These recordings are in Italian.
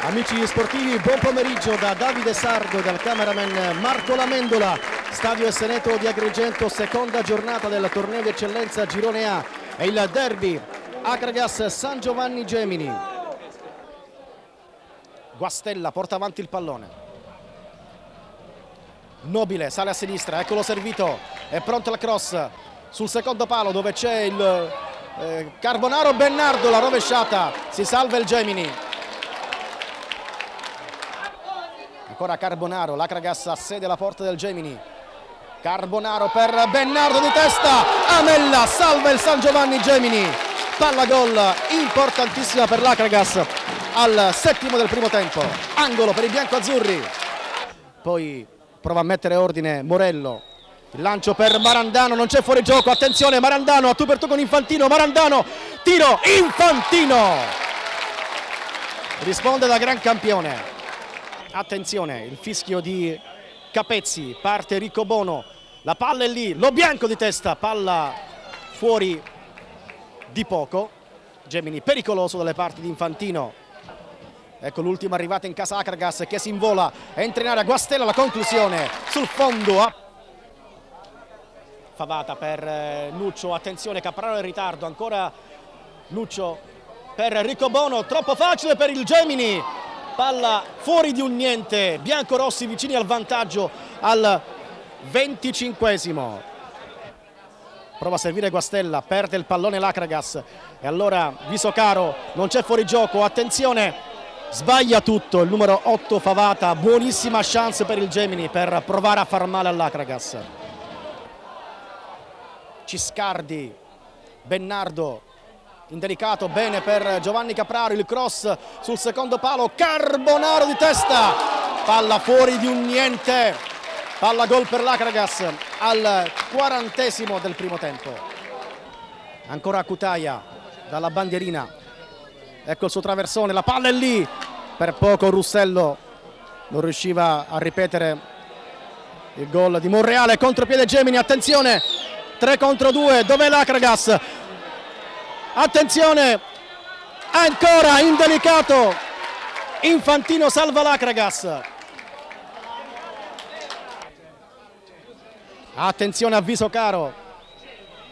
Amici sportivi, buon pomeriggio da Davide Sardo e dal cameraman Marco Lamendola. Stadio Esseneto di Agrigento, seconda giornata del torneo di eccellenza Girone A. È il derby Akragas San Giovanni Gemini. Guastella porta avanti il pallone. Nobile sale a sinistra, eccolo servito, è pronto il cross sul secondo palo dove c'è il Carbonaro. Bernardo, la rovesciata, si salva il Gemini. Ancora Carbonaro, l'Akragas a sede alla porta del Gemini. Carbonaro per Bernardo di testa, Amella salva il San Giovanni Gemini. Palla gol importantissima per l'Akragas al settimo del primo tempo. Angolo per i biancoazzurri. Poi prova a mettere ordine Morello. Il lancio per Marandano, non c'è fuorigioco, attenzione Marandano a tu per tu con Infantino. Marandano, tiro, Infantino risponde da gran campione. Attenzione, il fischio di Capezzi, parte Riccobono, la palla è lì, Lo Bianco di testa, palla fuori di poco. Gemini pericoloso dalle parti di Infantino. Ecco l'ultima arrivata in casa Akragas che si invola, entra in area Guastella, la conclusione sul fondo. Favata per Nuccio, attenzione Capraro in ritardo, ancora Nuccio per Riccobono, troppo facile per il Gemini. Palla fuori di un niente, biancorossi vicini al vantaggio al 25esimo. Prova a servire Guastella, perde il pallone l'Akragas e allora Visocaro, non c'è fuorigioco, attenzione, sbaglia tutto il numero 8 Favata, buonissima chance per il Gemini per provare a far male all'Akragas. Ciscardi, Bernardo, indelicato, bene per Giovanni Capraro, il cross sul secondo palo, Carbonaro di testa, palla fuori di un niente, palla gol per l'Akragas al 40esimo del primo tempo. Ancora Cutaia dalla bandierina, ecco il suo traversone, la palla è lì, per poco Russello non riusciva a ripetere il gol di Monreale. Contropiede Gemini, attenzione, 3 contro 2, dov'è l'Akragas? Attenzione, ancora indelicato, Infantino salva l'Akragas. Attenzione a Visocaro,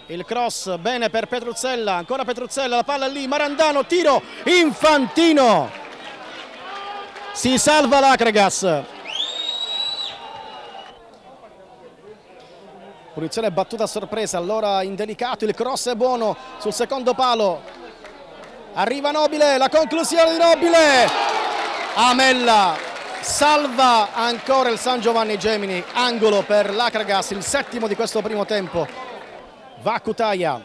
il cross, bene per Petruzzella, ancora Petruzzella, la palla è lì, Marandano, tiro, Infantino, si salva l'Akragas. Punizione battuta a sorpresa, allora indelicato, il cross è buono sul secondo palo, arriva Nobile, la conclusione di Nobile, Amella salva ancora il San Giovanni Gemini, angolo per l'Akragas, il settimo di questo primo tempo. Va Cutaia,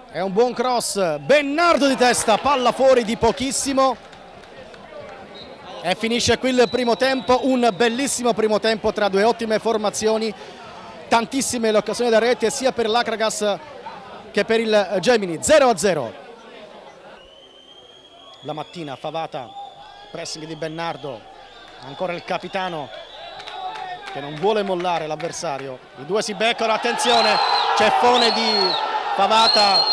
è un buon cross, Bernardo di testa, palla fuori di pochissimo e finisce qui il primo tempo, un bellissimo primo tempo tra due ottime formazioni. Tantissime le occasioni da rete sia per l'Akragas che per il Gemini. 0-0. La mattina Favata, pressing di Bernardo, ancora il capitano che non vuole mollare l'avversario. I due si beccano, attenzione, ceffone di Favata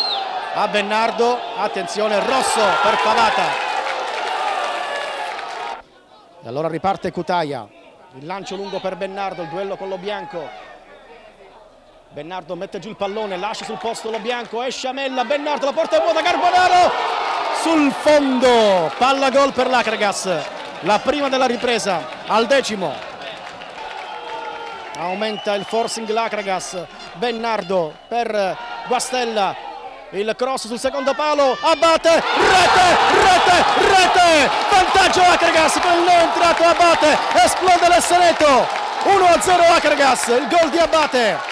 a Bernardo, attenzione, rosso per Favata. E allora riparte Cutaia, il lancio lungo per Bernardo, il duello con Lo Bianco. Bernardo mette giù il pallone, lascia sul posto Lo Bianco, esce Amella, Bernardo, la porta è vuota, Carbonaro sul fondo, palla gol per l'Akragas, la prima della ripresa al 10°. Aumenta il forcing l'Akragas, Bernardo per Guastella, il cross sul secondo palo, Abate, rete, vantaggio Akragas con il non entrato Abate, esplode l'Esseneto, 1-0 Akragas, il gol di Abate.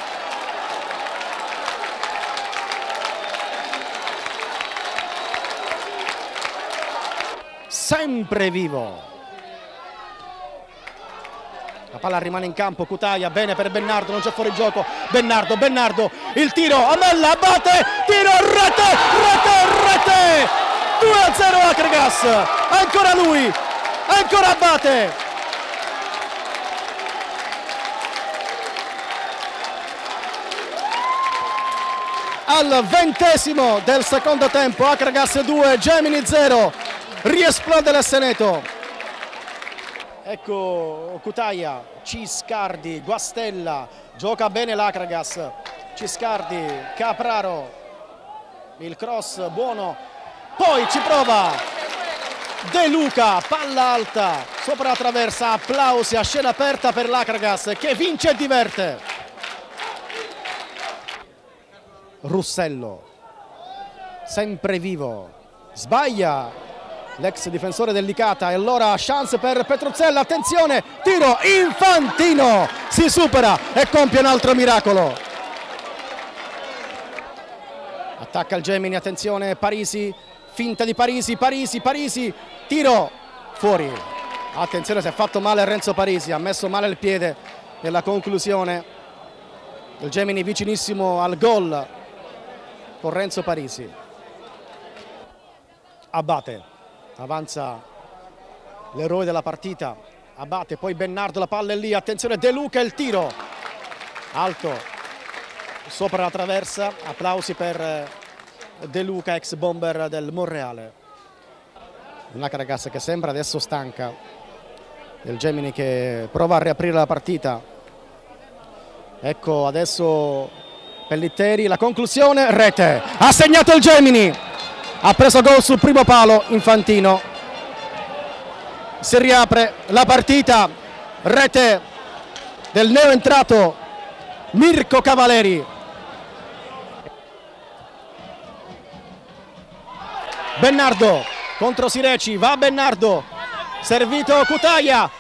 Sempre vivo, la palla rimane in campo, Cutaia, bene per Bernardo, non c'è fuorigioco, Bernardo, il tiro, Amella, Abate, tiro, rete, 2-0 Akragas, ancora lui, ancora Abate. Al 20° del secondo tempo, Akragas 2, Gemini 0. riesplode l'Esseneto. Ecco Cutaia, Ciscardi, Guastella, gioca bene l'Acragas, Ciscardi, Capraro, il cross buono, poi ci prova De Luca, palla alta sopra la traversa, applausi a scena aperta per l'Acragas che vince e diverte. Russello, sempre vivo, sbaglia l'ex difensore del Licata e allora chance per Petruzzella, attenzione, tiro, Infantino si supera e compie un altro miracolo. Attacca il Gemini, attenzione Parisi, finta di Parisi, Parisi, tiro, fuori. Attenzione, si è fatto male Renzo Parisi, ha messo male il piede nella conclusione. Il Gemini vicinissimo al gol con Renzo Parisi. Abate. Avanza l'eroe della partita, Abate, poi Bernardo, la palla è lì, attenzione De Luca, il tiro alto sopra la traversa, applausi per De Luca, ex bomber del Monreale. L'Acragas che sembra adesso stanca, il Gemini che prova a riaprire la partita. Ecco adesso Pellitteri, la conclusione, rete, ha segnato il Gemini. Ha preso gol sul primo palo Infantino, si riapre la partita, rete del neoentrato Mirko Cavaleri. Bernardo contro Sireci, va Bernardo, servito Cutaia,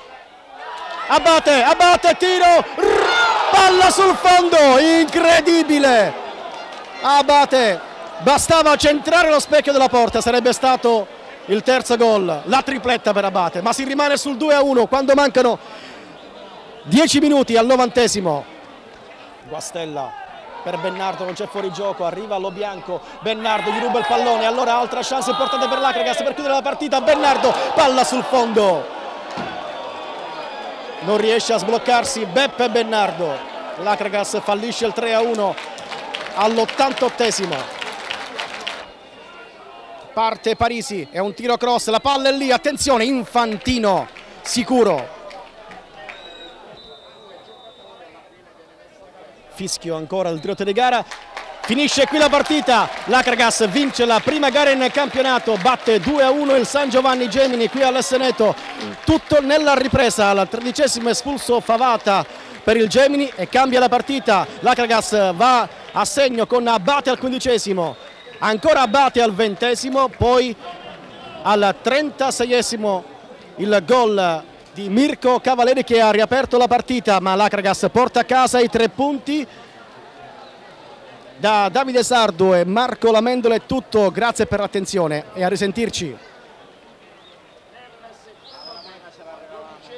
Abate, tiro, palla sul fondo, incredibile, Abate. Bastava centrare lo specchio della porta, sarebbe stato il terzo gol, la tripletta per Abate, ma si rimane sul 2-1 quando mancano 10 minuti al 90°. Guastella per Bernardo, non c'è fuorigioco, arriva Lo Bianco, Bernardo gli ruba il pallone, allora altra chance importante per l'Acragas per chiudere la partita, Bernardo, palla sul fondo, non riesce a sbloccarsi Beppe Bernardo, l'Acragas fallisce il 3-1 all'88°. Parte Parisi, è un tiro cross, la palla è lì, attenzione, Infantino, sicuro. Fischio ancora il direttore di gara, finisce qui la partita, l'Acragas vince la prima gara in campionato, batte 2-1 il San Giovanni Gemini qui all'Esseneto, tutto nella ripresa, al 13° espulso Favata per il Gemini e cambia la partita, l'Acragas va a segno con Abate al 15°. Ancora Abate al 20°, poi al 36° il gol di Mirko Cavaleri che ha riaperto la partita, ma l'Acragas porta a casa i 3 punti. Da Davide Sardo e Marco Lamendola è tutto, grazie per l'attenzione e a risentirci.